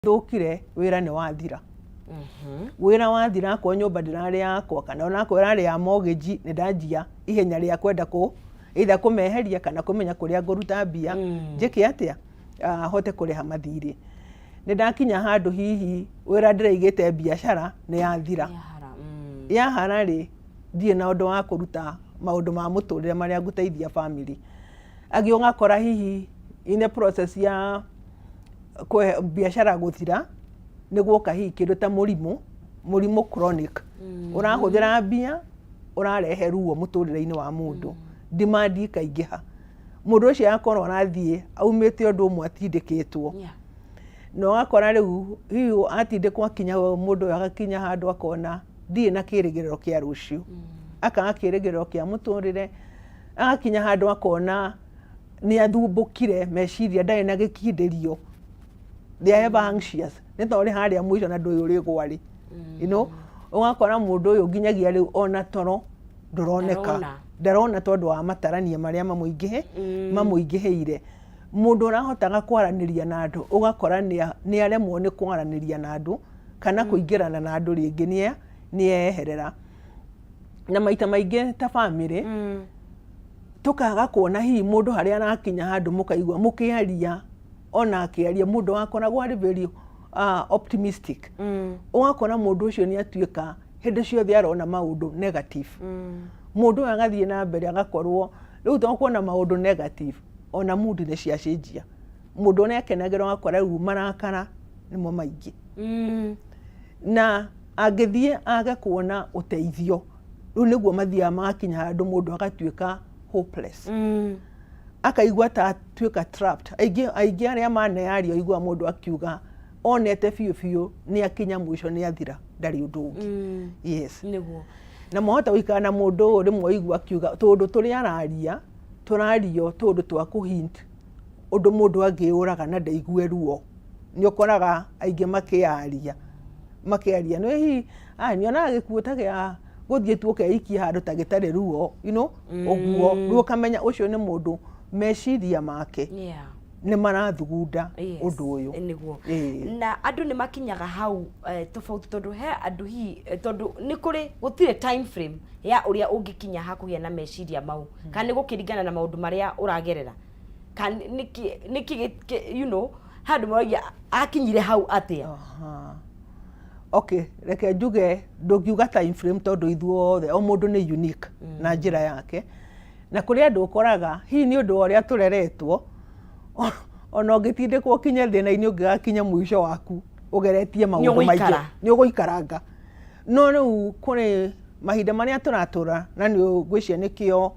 Thukire wira ni wathira. Wira wathira ko nyumba ndirari yakwa kana ona ko irari ya mortgage ni ndanjia ihenya ria kwenda ku either kumeheria kana kumenya kuria nguruta mbia njike atia hote kuriha mathiri. Ni ndakinya handu hihi wira ndiraigite biashara ni yathira. Yahara ri ndie na undu wa kuruta maundu ma muturire maria nguteithia family. Agionga kora hihi in the process ya kwa biashara guthira niguo kahi kindu ta murimu chronic urahuthira mbia urarehe ruo muturire-ini wa mundu demand ikaingiha mundu ucio akora arathie aumite undu umwe atindikitwo no akora riu hiyo atindikwo akinya mundu agakinya handu akona ndie na kirigiriro kia rucio akaga kirigiriro kia muturire agakinya handu akona ni athumbukire meciiria ndari na gikindirio. They are ever anxious. Netori hari ya mwisho na ndu uri gwari. You know, ugakora mundu uyu nginyagia riu ona toro nduroneka. Ndarona tondu wa matarania maria mamuingiheire. Mundu urahotaga kwaraniria na andu ugakora ni aremwo ni kwaraniria na andu kana kuingirana na andu ringi ni eherera. Na maita maingi ta family tukaga kuona hi mundu haria arakinya handu mukaigwa mukiaria ona akiaria mundu akoragwo ari very optimistic. Ugakora mundu ucio ni atuika hindi ciothe arona maundu negative. Mundu agathie na mbere agakorwo riu to kuona maundu negative ona mood ni ciacenjia. Mundu ni akenagirwo agakora riu marakara nimo maingi. Na agithie aga kuona uteithio riu niguo mathia makinya handu mundu agatuika hopeless. Akaigwa ta tuika trapped. Aigi aria maneario igwa mundu akiuga onete fiu ni akinya mwisho ni athira ndari undu. Yes. Niguo. Na mohota wikana na mundu rimwe igwa akiuga tondu turi araria turario tondu twa ku hint undu mundu angiuraga na ndaigue ruo. Ni ukoraga aigi makiaria no hi ni ona gikuo ta gia guthie tuoke iki handu ta gitari ruo, you know, oguo ruo kamenya ucio ni mundu meciiria make ni marathugunda undu uyu niguo. Na andu ni makinyaga hau tofauti tondu he andu hi tondu ni kuri gutire time frame ya uria ungikinya hakugia na meciiria mau kana ni gukiringana na maundu maria uragerera kana niki you know handu moya akinyire hau atia. Okay, reke njuge ndugiuga time frame tondu ithuothe o mundu ni unique na njira yake. Na kuri andu ukoraga hi ni undu uria tureretwo ona ungitindikwo kinya thina-ini ungigakinya mwisho waku ugeretie maundu maingi ni uguikaranga. No riu kuri mahinda maria turatura na ni ngwicia nikio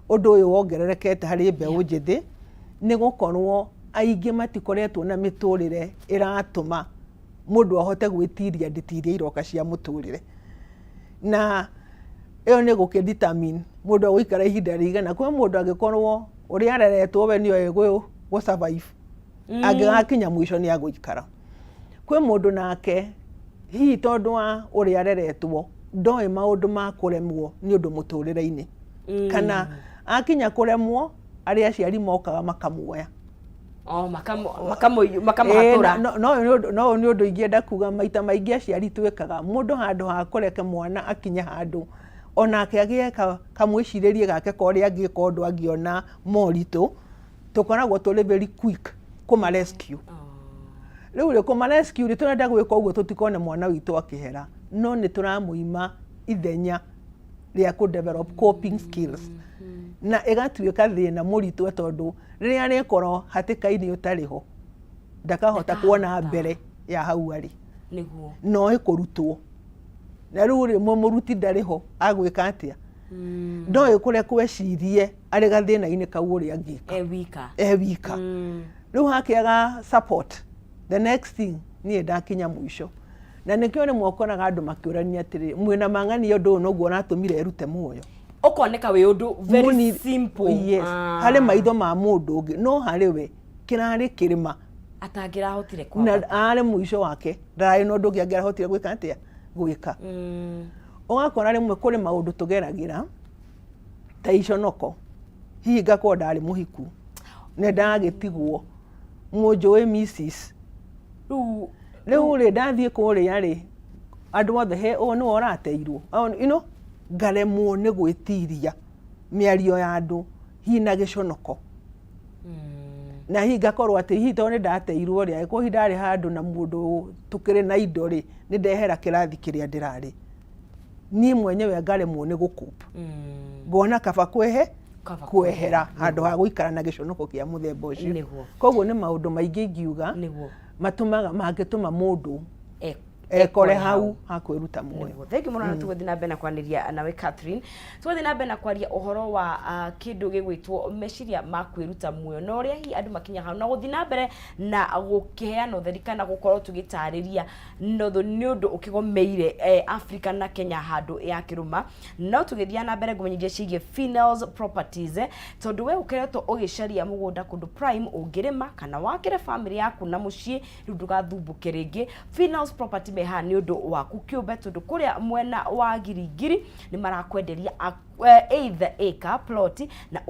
undu uyu wongererekete hari mbeu njithi ni gukorwo aingi matikoretwo na miturire iratuma mundu ahote gwitiria nditiria iroka cia muturire. Na iyo ni gukidetermine mundu guikara ihinda rigana kwa mundu agikorwo uri areretwo we ni ego go survive agigakinya mwisho ni aguikara. Kwa mundu nake hi tondu wa uri areretwo ndoi maundu ma kuremwo ni undu muturire-ini kana akinya kuremwo aria aciari mokaga makamuoya makamuhatura. No ni undu ingienda kuga maita maingi aciari twikaga mundu handu ha kureke mwana akinya handu onake agieka kamwiciririe gake kori angika undu angiona moritu tukoragwo tuli very quick kuma rescue. Riu ri kuma rescue ri turenda gwika uguo tutikone mwana witu akihera no ni turamuima ithenya ria ku develop coping skills na igatuika thina muritu tondu riria rikoro hatikaini utariho ndakahota kuona mbere ya hau ari niguo no ikurutwo na riu ri muruti ndariho agwika atia ndo ikure kwecirie ari gathina-ini kau uri angika wika riu hakiaga support the next thing ni ndakinya mwisho. Na nikio ni mwokoraga andu makiurania atiri mwina mang'ani undu no guo natumire erute muoyo ukoneka we undu very simple. Yes. Hale maitho ma mundu ungi no hale we kirari kirima atangira hotire kwa na ale mwisho wake ndai no ndugi angira hotire gwika atia gwika. Ugakora rimwe kuri maundu tugeragira ta iconoko hihi ngakora ndari muhiku ne ndagitigwo munjoe Mrs. riu ri ndathie kuria ri andu othe he o ni orateirwo ngaremwo ni gwitiria miario ya andu hina giconoko na hi ngakorwo ati hi to ni ndateirwo ri ko hi ndari handu na mundu tukire na indo ri ni ndehera kirathi kiria ndirari ni mwenyewe ngaremwo ni gukupa ngona kaba kwehera handu ha guikara na giconoko kia muthemba ucio koguo ni maundu maingi ingiuga matumaga mangituma mundu ekore hau ha kwiruta muoyo. Thank you muno tuguthi na mbere kwaniria nawe Catherine. Tuguthi na mbere kwaria uhoro wa kindu gigwitwo meciiria ma kwiruta muoyo no ria hi andu makinya hau na guthi na mbere na gukiheana utheri kana gukorwo tugitariria notho ni undu ukigomeire Africa na Kenya handu ya kiruma no tugithia na mbere gumenyithia ciige females properties tondu we ukiretwo ugicaria mugunda kundu prime ungirima kana wakire family yaku na mucii riu ndugathumbuke ringi. Females property meha ni undu waku kiumbe tondu kuria mwena wa girigiri ni marakwenderia either acre plot na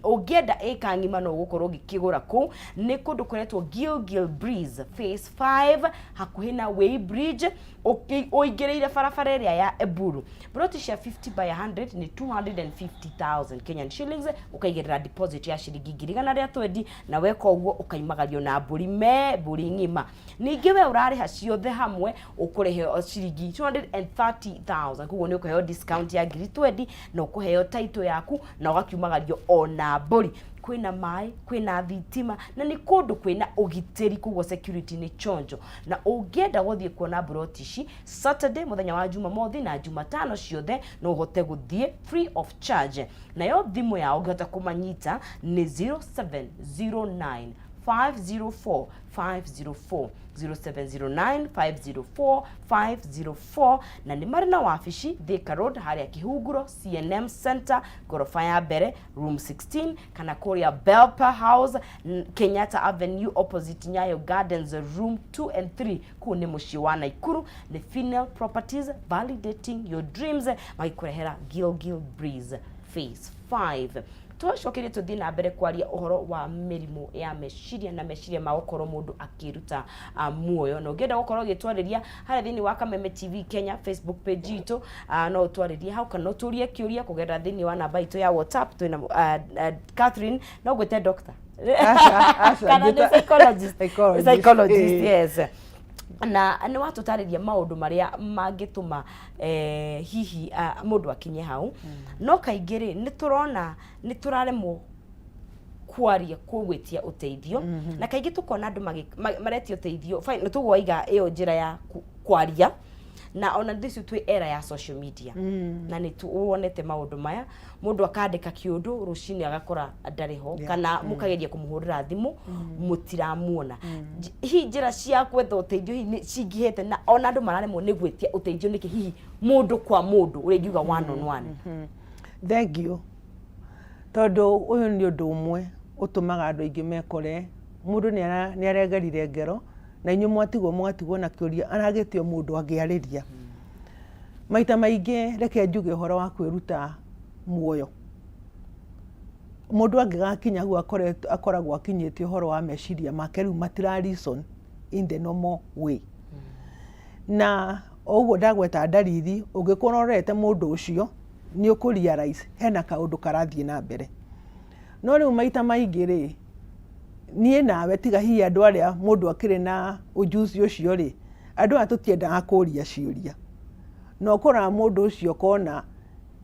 ungienda acre ngima no gukorwo gikigura ku ni kundu kuretwo Gilgil Breeze phase 5 hakuhi na Way Bridge oigereire barabara area ya Eburu. Plot cia 50 by 100 ni 250,000 Kenyan shillings ukaigerera deposit ya shilingi 120 na weka uguo ukaimagario na mburi ngima. Ningi we urari ha ciothe hamwe ukurehe shilingi 230,000 kuguo ni ukuheo discount ya 20 na ukuheo title yaku na ugakiumagario ona mburi. Kwina mai, kwina thitima na ni kundu kwina ugiteri kuguo security ni chonjo na ungienda guthie kuona broti ici Saturday muthenya wa Jumamothi na Jumatano ciothe no uhote guthie free of charge na yo thimu yao ungihota kumanyita ni 0709 504 504 0709 504 504 na ni marina wafici Thika Road haria Kihuguro CNM Center gorofa ya mbere room 16 kana kuria Belpa House Kenyatta Avenue opposite Nyayo Gardens room 2 and 3 kuni muci wa Naikuru. The Female Properties validating your dreams magikurehera Gilgil Breeze phase 5. Twacokire tuthi na mbere kwaria uhoro wa mirimu ya meciiria na meciiria ma gukoro mundu akiruta muoyo no ngenda gukoro gitwariria haria thini wa Kameme TV Kenya Facebook page itu no twaririe hau kana turie kiuria kugera thini wa namba itu ya WhatsApp twina Catherine no gwete doctor kana ni psychologist yes na ni watutariria maundu maria mangituma hihi mundu akinye hau no kaingiri ni turona ni turaremwo kwaria kugwitia uteithio na kaingi tukona andu maretio uteithio fine no tugwaiga iyo njira ya kwaria na ona this twi era ya social media na ni tuonete maundu maya mundu akandika kiundu rucini agakora ndariho kana mukageria kumuhurira thimu mutiramuona hi njira cia kwetha uteithio hi cingihete na ona andu mararemwo ni gwitia uteithio niki hihi mundu kwa mundu uringiuga one on one. Thank you tondu uyu ni undu umwe utumaga andu aingi mekore mundu ni aregerire ngero na inyu mwatigwo na kiuria aragitio mundu angiariria maita maingi reke njuge horo wa kwiruta muoyo mundu angigakinya hu akoragwo akinyite horo wa meciiria make riu matira reason in the normal way na oguo ndagweta ndariri ungikora urete mundu ucio ni ukurealize hena kaundu karathie na mbere no riu maita maingi ri nie nawe tiga hi andu aria mundu akire na ujuzi ucio ri andu atutiendaga kuria ciuria no kora mundu ucio kona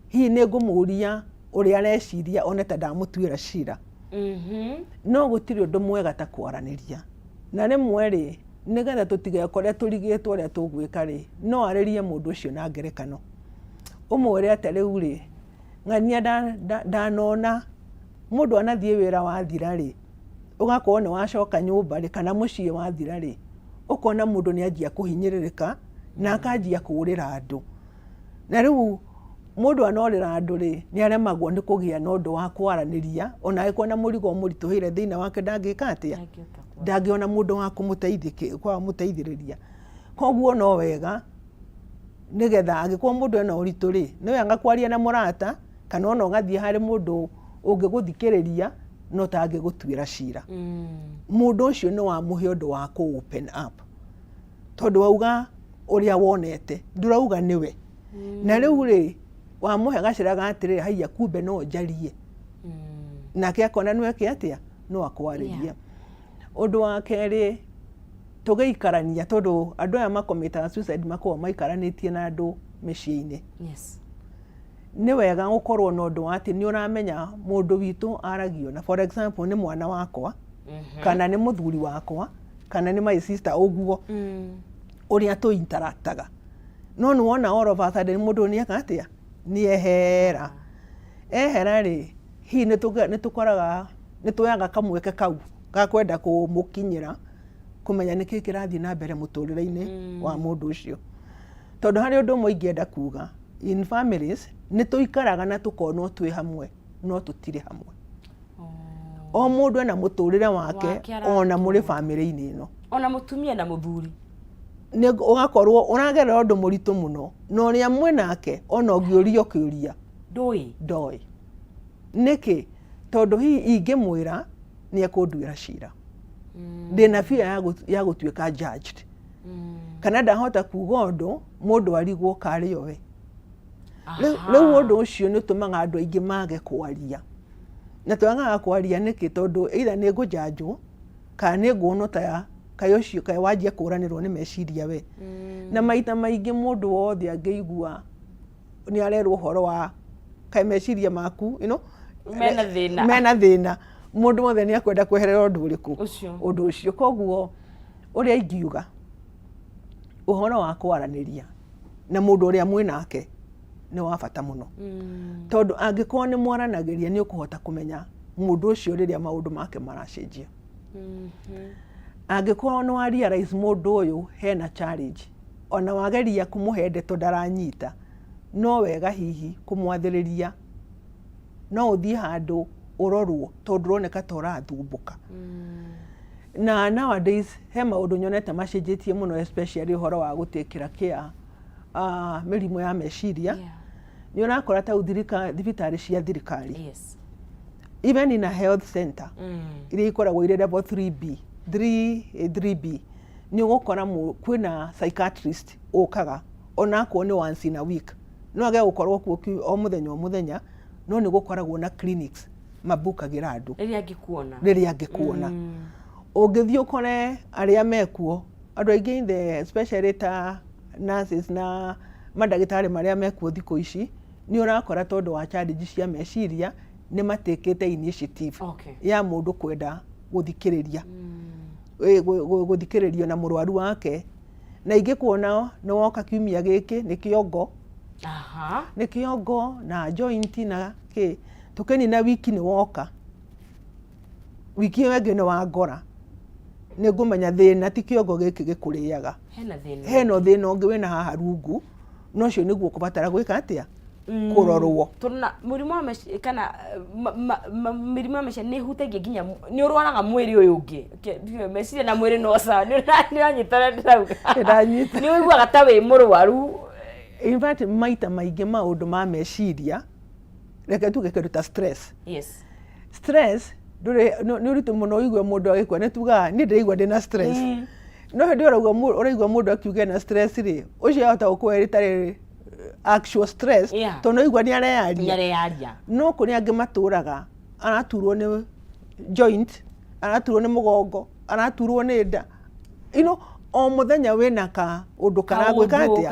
hi ni ngumuria uria areciria one ta ndamutuira cira no gutiri undu mwega ta kwaraniria na rimwe ri nigetha tutige koria turigitwo uria tugwika ri no aririe mundu ucio na ngerekano umwire atariu ri ngania ndanona mundu anathie wira wathira ri ugakorwo ni wacoka nyumba ri kana mucii wathira ri ukona mundu ni anjia kuhinyiririka na akanjia kurira andu na riu mundu anorira andu ri ni aremagwo ni kugia na undu wa kwaraniria ona aikona murigo murituhire thina wake ndangika atia ndangiona mundu wa kumuteithiriria koguo no wega nigetha agikwo mundu ena uritu ri ni wega kwaria na murata kana ona ugathie hari mundu ungiguthikiriria no tange gutwira cira mundu ucio ni wa muhe undu wa ku open up tondu wauga uria wonete ndurauga niwe na riu ri wamuhe gacira gatiri haiya kumbe no njarie nake akona niwe ke atia no akwariria undu wa keri tugeikarania tondu andu aya makomitaga suicide makorwo maikaranitie na andu miciini ni wega gukorwo na undu ati ni uramenya mundu witu aragio na for example ni mwana wakwa kana ni muthuri wakwa kana ni my sister oguo uria tu interactaga no ni wona all of a sudden mundu ni akatia ni ehera ri hi ni tukoraga ni tuyaga kamweke kau ga kwenda kumukinyira kumenya niki kirathi na mbere muturire-ini wa mundu ucio tondu hari undu moingienda kuga in families ni tuikaraga na tukonwo twi hamwe no tutire hamwe o mundu ena muturire wake ona muri family-ini ino ona mutumia na muthuri ni ugakorwo uragerera undu muritu muno no ria mwe nake ona ngiurio kiuria ndoi niki tondu hi ingimwira ni akunduira cira ndina fear ya gutuika judged kana ndahota kuga undu mundu arigwo kari owe riu undu ucio ni tumaga andu aingi mage kwaria na twagaga kwaria niki tondu either ni ngujajwo kana ni nguno ta kayo cio kai wajia kuranirwo ni meciiria we na maita maingi mundu wothe angeigua ni arerwo horo wa kai meciiria maku mena thina mundu wothe ni akwenda kweherera undu uriku undu ucio koguo uria ingiuga uhoro wa kwaraniria na mundu uria mwinake ni wa bata muno tondu angikorwo ni mwaranagiria ni ukuhota kumenya mundu ucio riria maundu make maracenjia angikorwo ni wa realize mundu uyu hena challenge ona wageria kumuhe ndeto ndaranyita no wega hihi kumwathiriria no uthie handu urorwo tondu roneka ta urathumbuka na nowadays he maundu nyonete macenjetie muno especially uhoro wa gutikira care mirimu ya meciiria ni urakora ta thibitari cia thirikari even in a health center iria ikoragwo ire level 3B ni ugukora kwina psychiatrist okaga onako ni once in a week no age gukorwo kuo o muthenya no ni gukoragwo na clinics mabukagira andu riria angikuona ungithii ukore aria mekuo andu aingi especially ta nurses na madagitari maria mekuo thiko ici ni urakora tondu wa challenge cia meciiria ni matekete initiative ya mundu kwenda guthikiriria guthikiririo na murwaru wake na ingi kuona no woka kiumia giki ni kiongo na joint na ki tukeni na wiki ni woka wiki wengi ni wangora ni ngumenya thina ti kiongo giki gikuriaga hena thina ungi wina haha rungu no cio niguo kubatara gwika atia kurorwo tuna murimu kana mirimu amesha ni hutagia ginya ni urwaraga mwiri uyu ungi meciria na mwiri no sawa ni uranyitana ndauga ni uiguaga ta wi murwaru in fact maita maingi maundu ma meciiria reke tuge kwiruta stress stress ni uritu muno igwe mundu agikwa ni tuga ni ndirigwa ndina stress no hindi uraigwa mundu akiuga na stress ri ucio hota gukwera tari actual stress tono igwa ni arearia no kuri angi maturaga araturwo ni joint araturwo ni mugongo araturwo ni nda o muthenya wina ka undu karagwika atia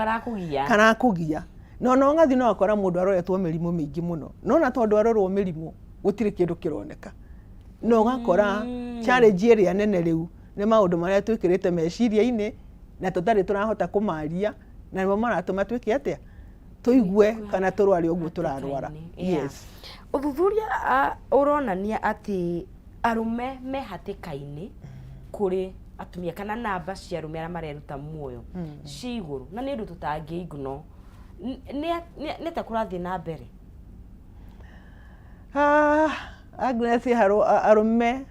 karakugia no ngathi no akora mundu aroretwo mirimu mingi muno no na tondu arorwo mirimu gutire kindu kironeka no gakora challenge area nene riu ni maundu maria twikirite meciiria-ini na tutari turahota kumaria na nimo maratuma twike atia tuigue kana turwari uguo turarwara uthuthuria uronania ati arume mehatikaini kuri atumia kana namba cia arume aria mareruta muoyo ciguru na ni ndu tutangiiguno ni ta kurathi na mbere Agnes arume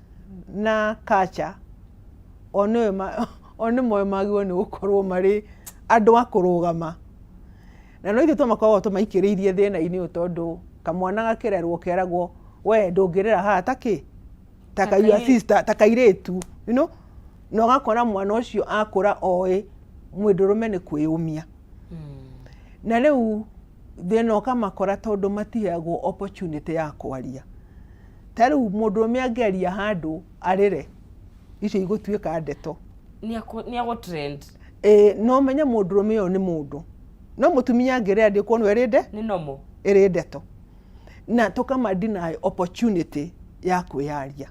na culture one moyo magwo ni gukorwo mari andu akurugama na no ithu makoragwo tumaikiriirie thina-ini tondu kamwana gakirerwo keragwo we ndungirira haha taka your sister taka iretu no gakora mwana ucio akura oe mwidurume ni kwiyumia na riu thina ukamakora tondu matiheagwo opportunity ya kwaria tariu mundurume angeria handu arire icio igutwika ndeto ni ago trend no menye mundurume yo ni mundu no mutumia angeria ndi kwonu erinde ni nomo iri ndeto na tukama deny opportunity ya kwiyaria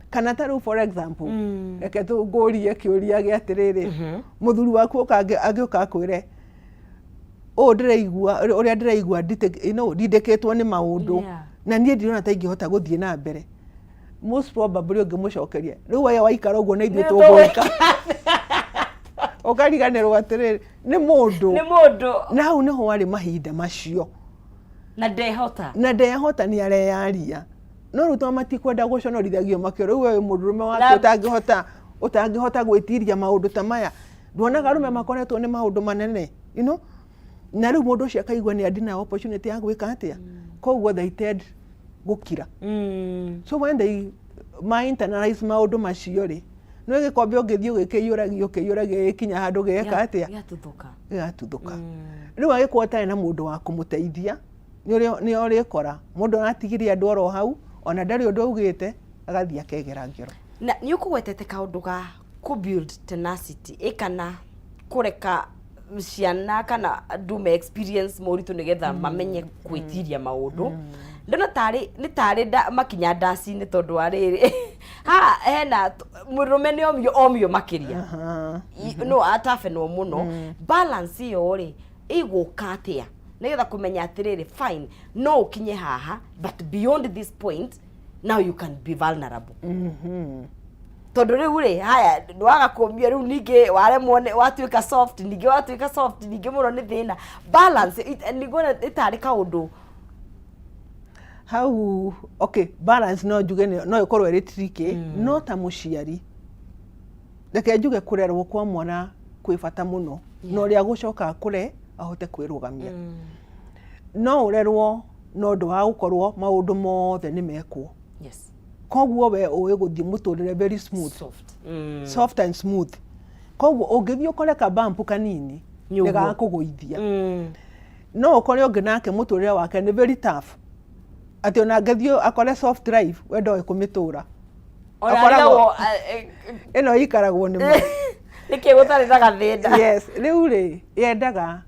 kana tariu for example reke tungurie kiuria gi atiriri muthuri waku agioka kwire ndireigua uria ndireigua ndindikitwo ni maundu na nie ndirona ta ingihota guthie na mbere most probably ungimucokeria riu waya waikara uguo na ithuĩ tũgwĩka ukariganĩrwo atiriri ni mundu na hau niho wari mahinda macio na ndehota ni areyaria no ruto matikwenda guconorithagio makio riu we mundurume wake utangihota gwitiria maundu ta maya nduonaga rume makoretwo ni maundu manene na riu mundu ucio akaigua ni adina opportunity ya gwika atia koguo they tend gukira so when they internalize maundu macio ri no gikombe ungithio gikiyuragio ikinya handu geka atia gatuthũka riu agikwota na mundu wa kumuteithia ni urikora mundu aratigiria andu oro hau ona ndari undu augite agathii akegera ngero na ni ukugwetete kaundu ga ku build tenacity ikana kureka ciana kana ndume experience moritu nigetha mamenye kwitiria maundu ndona tari makinya ndasi ni tondu ariri hena murume ni omyo makiria no atafe no muno balance yo ri iguka atia nigetha kumenya atiriri fine no ukinye haha but beyond this point now you can be vulnerable tondu riu ri haya ndwaga kumbia riu ningi waremwo watuika soft ningi muno ni thina balance nigona itari kaundu how okay balance no njuge no ikorwo iri tricky no ta muciari reke njuge kurerwo kwa mwana kwi bata muno no ria gucoka kure ahote kwirugamia no urerwo no ndu wa gukorwo maundu mothe ni mekwo koguo we uwe guthie muturire very smooth soft and smooth koguo ungithie ukore ka bump kanini ndega kuguithia no ukore ungi nake muturire wake ni very tough ati ona ngathio akore soft drive we ndoe kumitura akoragwo eno ikaragwo ni ma niki gutari daga thenda yes riu ri yendaga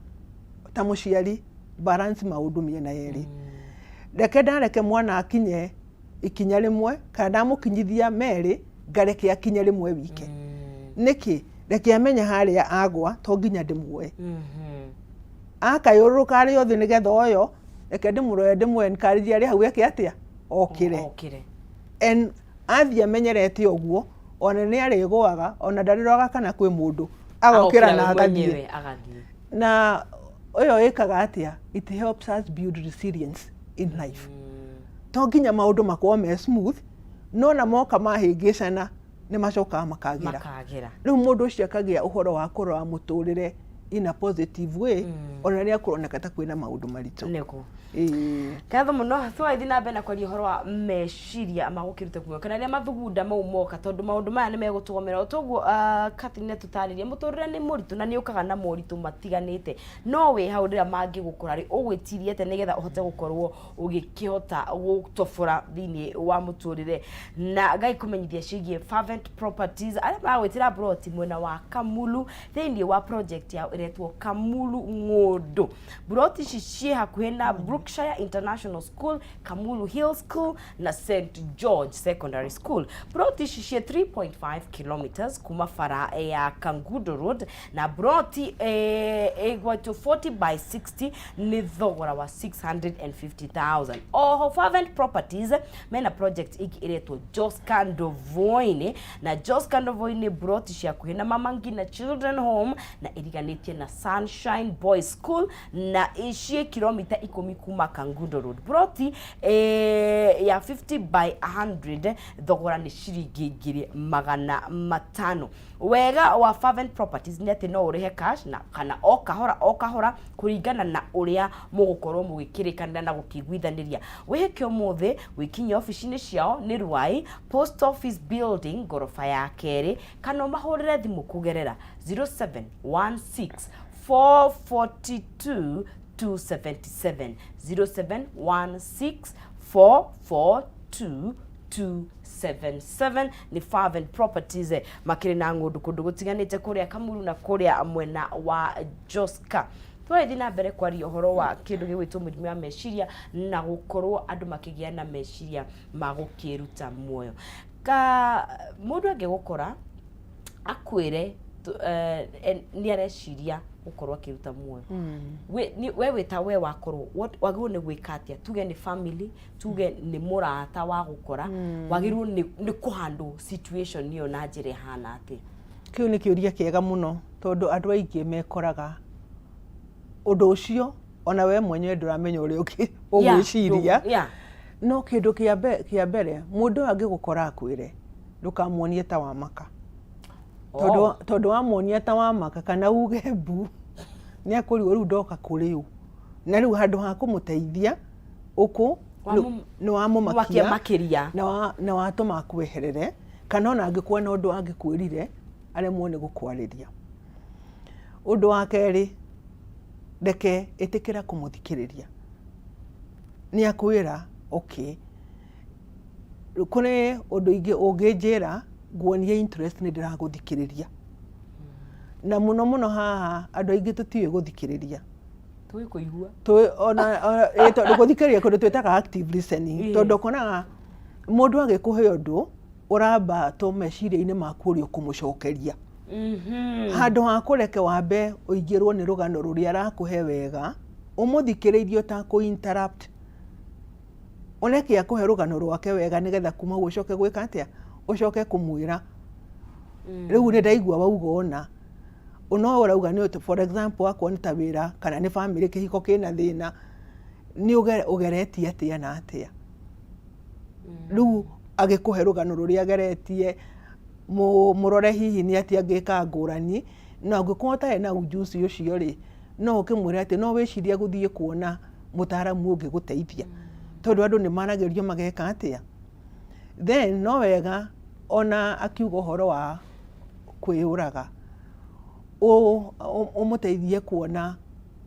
ta muciari balance maundu miena yeri reke ndareke mwana akinye ikinya rimwe kana mukinyithia meri ngareke akinye rimwe wike niki reke amenya haria agwa to nginya ndimwe akayuruka ari othe nigetha oyo reke ndimuroye ndimwe encourage ari hau eke atia okire en athia menyerete oguo ona ni ari gwaga ona ndariroga kana kwi mundu agokira na agathie na oyo ikaga atia it helps us build resilience in life to nginya maundu makwo me smooth no na moka mahingicana ni macoka makagira riu mundu ucio akagia uhoro wa kurora muturire in a positive way ona ria kuroneka ta kwina maundu maritu neko katho muno thwathi na bena kwa horo wa meciiria amagukirute kuo kana ria mathugunda mau moka tondu maundu maya ni megutugomera otoguo Kathleen tutaririe muturire ni muritu na ni ukaga na moritu matiganite no we hau ria mangi gukura ri ugwitirie te nigetha uhote gukorwo ugikihota gutofora thini wa muturire na ngai kumenyithia cigie fervent properties ari bagwitira broti mwena wa Kamulu thini wa project ya iretwo Kamulu Ngondo broti cicie hakuhe na Brookshire International School, Kamulu Hill School na St George Secondary School. Broti shishie 3.5 kilometers kuma fara ya Kangudo Road na broti egwato 40 by 60 ni thogora wa 650,000. Oho fervent properties mena project iki iretwo Joskandovoine na Joskandovoine broti cia kuhina mamangi na children home na iriganĩtie yake na Sunshine Boys School na ici kilomita 10 kuma Kangundo Road. Broti ya 50 by 100 thogora ni ciringi 2,500. Wega wa Fervent Properties ni ati no urihe cash na kana o kahora kuringana na uria mugukorwo mugikirikanira na gukiguithaniria. Wiheke umuthi wikinye ofici-ini ciao ni Ruai Post Office Building gorofa ya keri kana mahurire thimu kugerera 0716 442 277 0716 442 277 ni Fervent Properties makiri na ngundu kundu gutiganite kuria Kamuru na kuria mwena wa Joska. Twathi na mbere kwaria uhoro wa kindu gigwitwo murimu wa meciiria na gukorwo andu makigia na meciiria magukiruta muoyo. Ka mundu angigukora akwire ni areciria gukorwo akiruta muoyo. We wita we wakorwo wagirwo ni gwikatia tuge ni family tuge ni murata wa gukora wagirwo ni kuhandle situation niyo na njire hana ati. Kiu ni kiuria kiega muno tondu andu aingi mekoraga undu ucio ona we mwenyewe nduramenya uri ugwiciria no kindu kia mbere mundu angigukora akwire ndukamuonie ta wa maka tondu wamuonia ta wa maka kana uge mbu ni akuriwo riu ndoka kuriu na riu handu ha kumuteithia uku ni wamumakia makiria na watuma kweherere kana ona angikuwa na undu angikwirire aremwo ni gukwariria. Undu wa keri ndeke itikira kumuthikiriria ni akwira okay kune undu ingi unginjira nguonie interest ni ndiraguthikiriria na muno haha andu aingi tutiwe guthikiriria tui kuigua ona guthikiriria kundu twitaga active listening tondu konaga mundu agikuhe undu uramba to meciria-ini maku uri ukumucokeria handu ha kureke wambe uingirwo ni rugano ruria arakuhe wega umuthikiririe ta ku interrupt oneke akuhe rugano rwake wega nigetha kuma gucoke gwika atia ucoke kumwira riu ni ndaigua wauga ona uno urauga ni for example akwa ni tawira kana ni family kihiko kina thina ni ugeretie atia na atia riu agikuhe rugano ruria ageretie murore hihi ni atia ngika ngurani na ngikuota na ujuzi ucio ri no ukimwira ati no wiciria guthie kuona mutaaramu ungi guteithia tondu andu ni maragerio mageka atia then no wega ona akiuga uhoro wa kwiuraga umuteithie kuona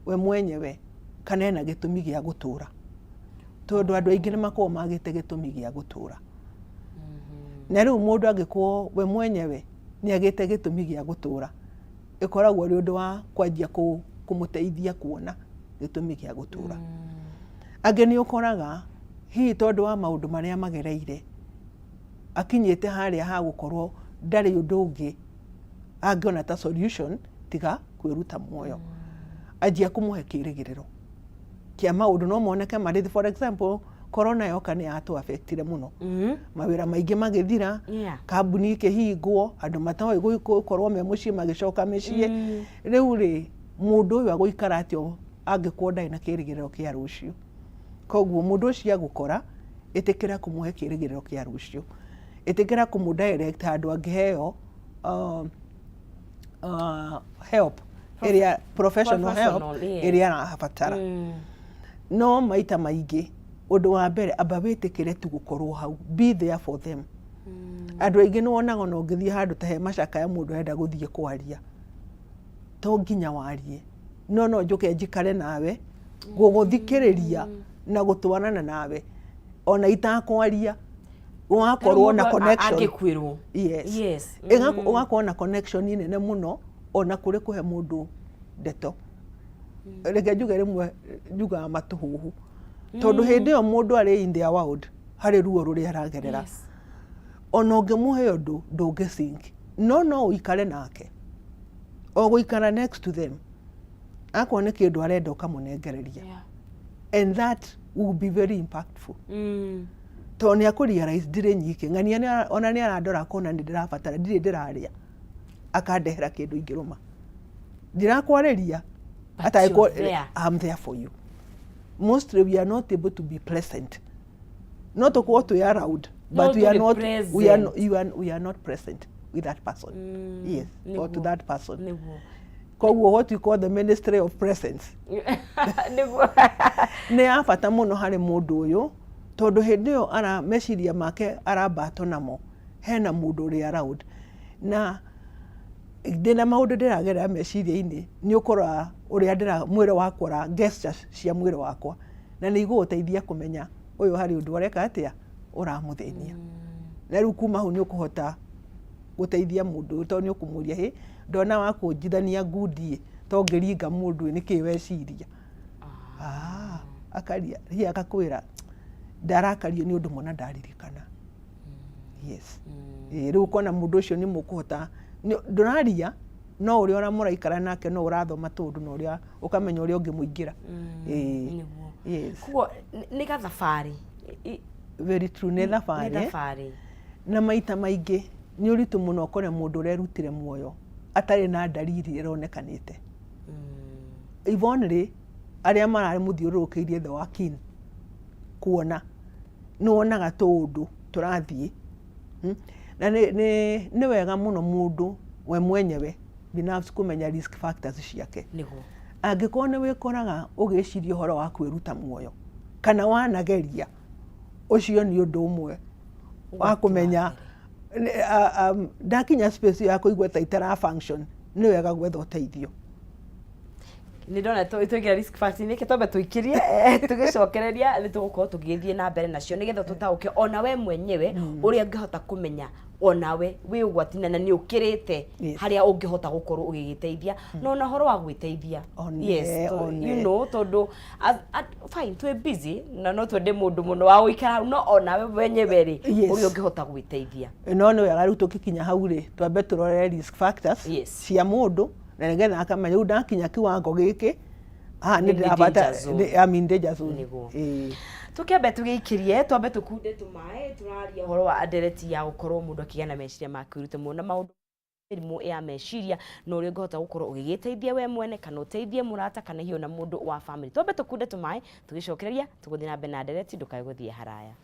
we mwenyewe kana ena gitumi gia gutura tondu andu aingi ni makorwo magite gitumi gia gutura na riu mundu angikuo we mwenyewe ni agite gitumi gia gutura ikoragwo ri undu wa kwanjia kumuteithia kuona gitumi gia gutura angi ni ukoraga hi tondu wa maundu maria magereire akinyite haria ha gukorwo ndari undu ungi angiona ta solution tiga kwiruta muoyo ajia kumuhe kirigiriro kia maundu no moneke mari for example corona yoka ni atu affectire muno mawira maingi magithira kambuni ikihingwo andu matawe gukorwo me mucii magicoka micii riu ri mundu uyu aguikara atio angikuo ndai na kirigiriro kia rucio koguo mundu ucio agukora itikira kumuhe kirigiriro kia rucio itikira kumudirect handu angiheo help area professional help area arabatara no maita maingi undu wa mbere amba witikire tu gukorwo hau be there for them andu aingi ni wonaga no ngithie handu ta he macaka ya mundu enda guthie kwaria to nginya warie no njuke njikare nawe guguthikiriria na gutwarana nawe ona itakwaria ugakorwo na connection angikwirwo yes ugakorwo na connection nene muno ona kuri kuhe mundu ndeto reke njuge rimwe njuga matuhuhu tondu hindi yo mundu ari in their world hari ruo ruri aragerera ona ungimuhe undu ndungisink no uikare nake o guikara next to them akone kindu arenda ukamunengereria and that will be very impactful to ni akurealize ndire nyike ngania ona ni arandora kona ni ndirabatara ndire ndiraria akandehera kindu ingiruma ndirakwareria I'm there for you. Mostly we are not able to be present. Not what we are around, but we are not we are not present with that person. Yes, or to that person. What we call the ministry of presence. Ne afata muno hari mundu uyu tondu hindi yo ara meciiria make arabato namo hena mundu ri around na ndina maundu ndiragerera meciiria-ini ni ukora uria ndira mwire wakwa ra gestures cia mwire wakwa na ni iguteithia kumenya uyu hari undu areka atia uramuthenia na riu kuma hu ni ukuhota guteithia mundu to ni ukumuria hi ndona wakunjithania ngundi to ngiringa mundu ni ki weciria akaria ria akakwira ndarakario ni undu mona ndaririkana. Yes. Riu kona mundu ucio ni mukuhota nduraria no uri ora muraikara nake no urathoma tundu no uri ukamenya uri ungimuingira. Yes. Kuo ni gathabari. Very true, ni thabari. Na maita maingi ni uritu muno ukore mundu urerutire muoyo atari na dalili ironekanite. Ivonri aria marari muthiururukiirie the wakin kuona no onaga tundu turathie na ni wega muno mundu we mwenyewe binafsi kumenya risk factors ciake nigo angikorwo ni wikoraga ugiciria horo wa kwiruta muoyo kana wanageria ucio ni undu umwe wa kumenya ndakinya space ya kuigwa ta itara function ni wega gwetha uteithio. Ni ndona tuigira risk factor ni kitombe tuikirie tugicokereria ni tugukorwo tugithie na mbere nacio nigetha tutauke ona we mwenyewe uria ngihota kumenya onawe wi ugwatina na ni ukirite haria ungihota gukorwo ugigiteithia no na horo wa gwiteithia. Yes, you know tondu fine tu busy na no twende mundu muno wa uikara no onawe wenyewe ri uria ungihota gwiteithia no ni wega riu tukikinya hau ri twambe turore risk factors cia mundu na nigetha akamenya udakinya kiwango giki ni ndirabata in danger zone. Tukiambe tugikirie twambe tukunde tumae turaria horo wa adereti ya gukorwo mundu akigana na meciiria makirute muno na maundu mirimu ya meciiria no uri ngihota gukorwo ugigiteithia we mwene kana uteithie murata kana hiyo na mundu wa family. Twambe tukunde tumae tugicokereria tuguthie na mbere na adereti ndukae guthie haraya.